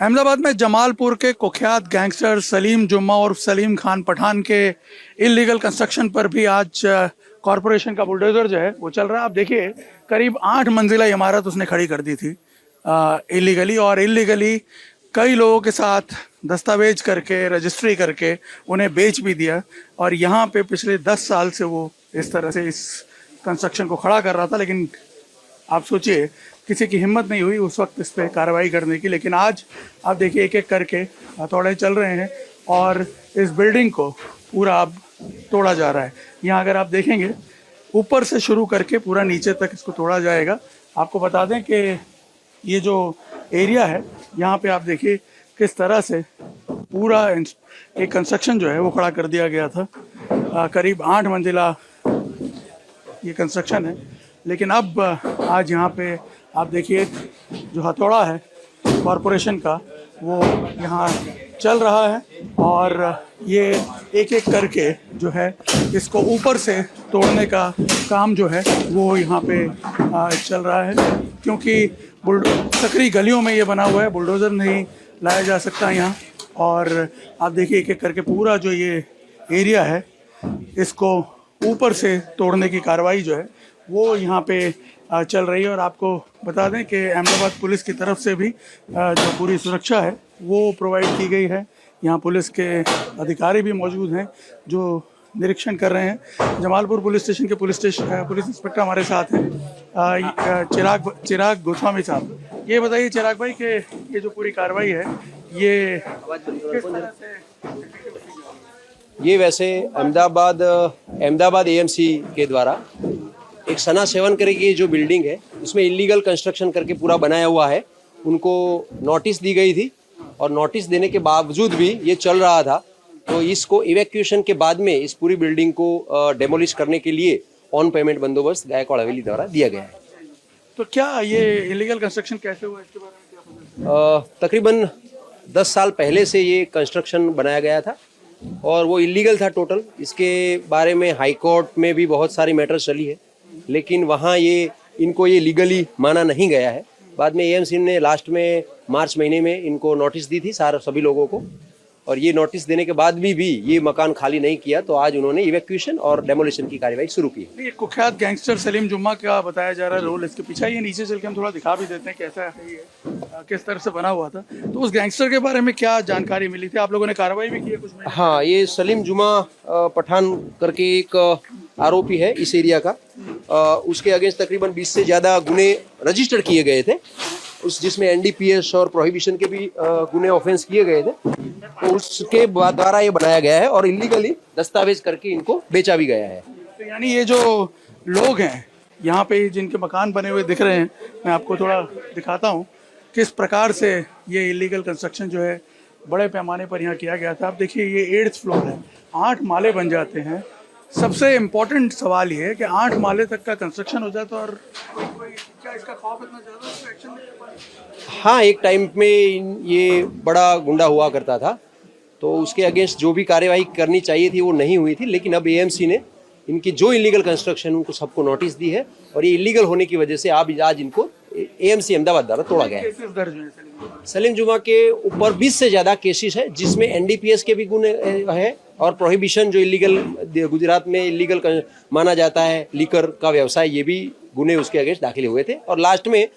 अहमदाबाद में जमालपुर के कुख्यात गैंगस्टर सलीम जुम्मा और सलीम खान पठान के इलीगल कंस्ट्रक्शन पर भी आज कॉरपोरेशन का बुलडोजर जो है वो चल रहा है। आप देखिए करीब 8 मंजिला इमारत उसने खड़ी कर दी थी इलीगली, और इलीगली कई लोगों के साथ दस्तावेज करके रजिस्ट्री करके उन्हें बेच भी दिया। और यहाँ पे पिछले 10 साल से वो इस तरह से इस कंस्ट्रक्शन को खड़ा कर रहा था, लेकिन आप सोचिए किसी की हिम्मत नहीं हुई उस वक्त इस पर कार्रवाई करने की। लेकिन आज आप देखिए एक एक करके हथौड़े चल रहे हैं और इस बिल्डिंग को पूरा अब तोड़ा जा रहा है। यहाँ अगर आप देखेंगे ऊपर से शुरू करके पूरा नीचे तक इसको तोड़ा जाएगा। आपको बता दें कि ये जो एरिया है यहाँ पे आप देखिए किस तरह से पूरा एक कंस्ट्रक्शन जो है वो खड़ा कर दिया गया था। करीब 8 मंजिला ये कंस्ट्रक्शन है, लेकिन अब आज यहाँ पे आप देखिए जो हथौड़ा है कॉरपोरेशन का वो यहाँ चल रहा है और ये एक एक करके जो है इसको ऊपर से तोड़ने का काम जो है वो यहाँ पे चल रहा है, क्योंकि सकरी गलियों में ये बना हुआ है, बुलडोज़र नहीं लाया जा सकता यहाँ। और आप देखिए एक एक करके पूरा जो ये एरिया है इसको ऊपर से तोड़ने की कार्रवाई जो है वो यहाँ पे चल रही है। और आपको बता दें कि अहमदाबाद पुलिस की तरफ से भी जो पूरी सुरक्षा है वो प्रोवाइड की गई है। यहाँ पुलिस के अधिकारी भी मौजूद हैं जो निरीक्षण कर रहे हैं। जमालपुर पुलिस स्टेशन के पुलिस इंस्पेक्टर हमारे साथ हैं, चिराग गोस्वामी साहब। ये बताइए चिराग भाई कि ये जो पूरी कार्रवाई है ये किस तरह से? ये वैसे अहमदाबाद एएमसी के द्वारा एक सना 7 करके जो बिल्डिंग है उसमें इलीगल कंस्ट्रक्शन करके पूरा बनाया हुआ है, उनको नोटिस दी गई थी और नोटिस देने के बावजूद भी ये चल रहा था। तो इसको इवैक्यूएशन के बाद में इस पूरी बिल्डिंग को डेमोलिश करने के लिए ऑन पेमेंट बंदोबस्त गायकवाड़ हवेली द्वारा दिया गया है। तो क्या ये इलीगल कंस्ट्रक्शन कैसे हुआ, इसके बारे में क्या पता है? तकरीबन 10 साल पहले से ये कंस्ट्रक्शन बनाया गया था और वो इलीगल था टोटल। इसके बारे में हाई कोर्ट में भी बहुत सारी मैटर चली है, लेकिन वहाँ इनको ये लीगली माना नहीं गया है। बाद में एएमसी ने लास्ट में मार्च महीने में इनको नोटिस दी थी सभी लोगों को, और ये नोटिस देने के बाद भी ये मकान खाली नहीं किया। तो आज उन्होंने इवैक्यूएशन और डेमोलिशन की कार्रवाई शुरू की। ये कुख्यात गैंगस्टर सलीम जुम्मा का बताया जा रहा है रोल इसके पीछे। ये नीचे चल के हम थोड़ा दिखा भी देते हैं कैसा है ये, किस तरह से बना हुआ था। तो उस गैंगस्टर के बारे में क्या जानकारी मिली थी? आप लोगों ने कार्रवाई भी की है कुछ में? हाँ, ये सलीम जुम्मा पठान करके एक आरोपी है इस एरिया का। उसके अगेंस्ट तकरीबन 20 से ज़्यादा गुने रजिस्टर किए गए थे, जिसमें एनडीपीएस और प्रोहिबिशन के भी गुने ऑफेंस किए गए थे। तो उसके द्वारा ये बनाया गया है और इलीगली दस्तावेज करके इनको बेचा भी गया है। तो यानी ये जो लोग हैं यहाँ पे जिनके मकान बने हुए दिख रहे हैं, मैं आपको थोड़ा दिखाता हूँ किस प्रकार से ये इलीगल कंस्ट्रक्शन जो है बड़े पैमाने पर यहाँ किया गया था। आप देखिए ये 8th फ्लोर है, 8 माले बन जाते हैं। सबसे इम्पोर्टेंट सवाल ये है कि 8 माले तक का कंस्ट्रक्शन हो जाता है और क्या इसका खौफ इतना ज़्यादा है एक्शन नहीं ले पाए? हाँ, एक टाइम में ये बड़ा गुंडा हुआ करता था, तो उसके अगेंस्ट जो भी कार्यवाही करनी चाहिए थी वो नहीं हुई थी। लेकिन अब एएमसी ने इनकी जो इलीगल कंस्ट्रक्शन उनको सबको नोटिस दी है और ये इलीगल होने की वजह से आज इनको एएमसी अहमदाबाद द्वारा तोड़ा गया है। सलीम जुम्मा के ऊपर 20 से ज़्यादा केसेस है, जिसमें एनडीपीएस के भी गुने है और प्रोहिबिशन जो इलीगल गुजरात में इलीगल माना जाता है लीकर का व्यवसाय, ये भी गुने उसके अगेंस्ट दाखिल हुए थे। और लास्ट में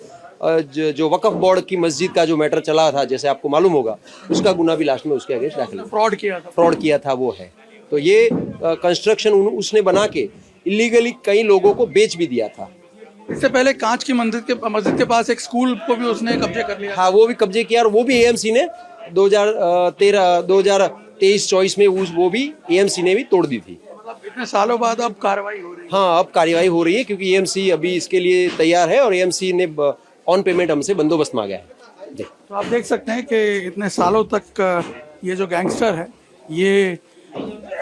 जो वक्फ बोर्ड की मस्जिद का जो मैटर चला था, जैसे आपको मालूम होगा, उसका गुना भी लास्ट में उसके अगेंस्ट दाखिल हुआ। फ्रॉड किया था वो है। तो ये कंस्ट्रक्शन उसने बना के इलीगली कई लोगों को बेच भी दिया था। इससे पहले कांच की मस्जिद के पास एक स्कूल को भी उसने कब्जे कर लिया। हाँ, वो भी कब्जे किया और वो भी एएमसी ने 2023-24 में वो भी एएमसी ने भी तोड़ दी थी। मतलब इतने सालों बाद अब कार्रवाई हो रही है? हाँ, अब कार्रवाई हो रही है क्योंकि एएमसी अभी इसके लिए तैयार है और एएमसी ने ऑन पेमेंट हमसे बंदोबस्त मांगा है। तो आप देख सकते हैं कि इतने सालों तक ये जो गैंगस्टर है ये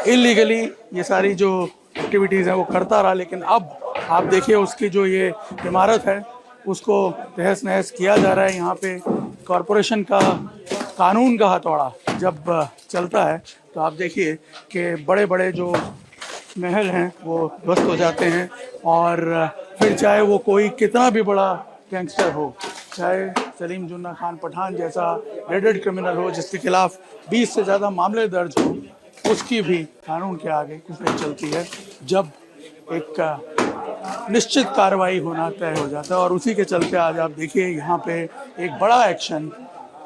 इलीगली ये सारी जो एक्टिविटीज़ हैं वो करता रहा, लेकिन अब आप देखिए उसकी जो ये इमारत है उसको तहस नहस किया जा रहा है। यहाँ पे कॉरपोरेशन का कानून का हथौड़ा जब चलता है तो आप देखिए कि बड़े बड़े जो महल हैं वो ध्वस्त हो जाते हैं, और फिर चाहे वो कोई कितना भी बड़ा गैंगस्टर हो, चाहे सलीम जुन्ना खान पठान जैसा रेडेड क्रिमिनल हो, जिसके खिलाफ 20 से ज़्यादा मामले दर्ज हो, उसकी भी कानून के आगे कुछ नहीं चलती है जब एक निश्चित कार्रवाई होना तय हो जाता है। और उसी के चलते आज आप देखिए यहाँ पे एक बड़ा एक्शन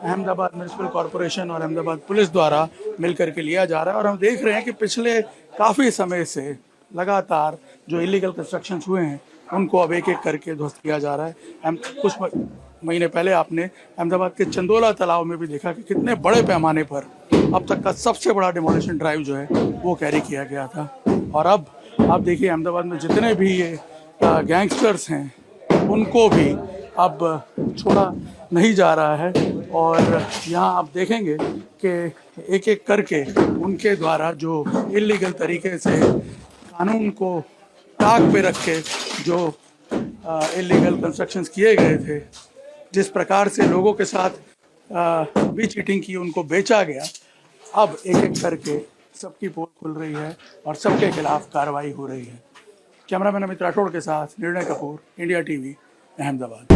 अहमदाबाद म्यूनिसिपल कॉरपोरेशन और अहमदाबाद पुलिस द्वारा मिलकर के लिया जा रहा है। और हम देख रहे हैं कि पिछले काफ़ी समय से लगातार जो इलीगल कंस्ट्रक्शंस हुए हैं उनको अब एक एक करके ध्वस्त किया जा रहा है। कुछ महीने पहले आपने अहमदाबाद के चंदोला तालाब में भी देखा कि कितने बड़े पैमाने पर अब तक का सबसे बड़ा डिमोलिशन ड्राइव जो है वो कैरी किया गया था। और अब आप देखिए अहमदाबाद में जितने भी ये गैंगस्टर्स हैं उनको भी अब छोड़ा नहीं जा रहा है। और यहाँ आप देखेंगे कि एक एक करके उनके द्वारा जो इलीगल तरीके से कानून को ताक पे रख के जो इलीगल कंस्ट्रक्शंस किए गए थे, जिस प्रकार से लोगों के साथ भी चीटिंग की, उनको बेचा गया, अब एक एक करके सबकी पोल खुल रही है और सबके खिलाफ कार्रवाई हो रही है। कैमरामैन अमित राठौड़ के साथ निर्णय कपूर, इंडिया टीवी, अहमदाबाद।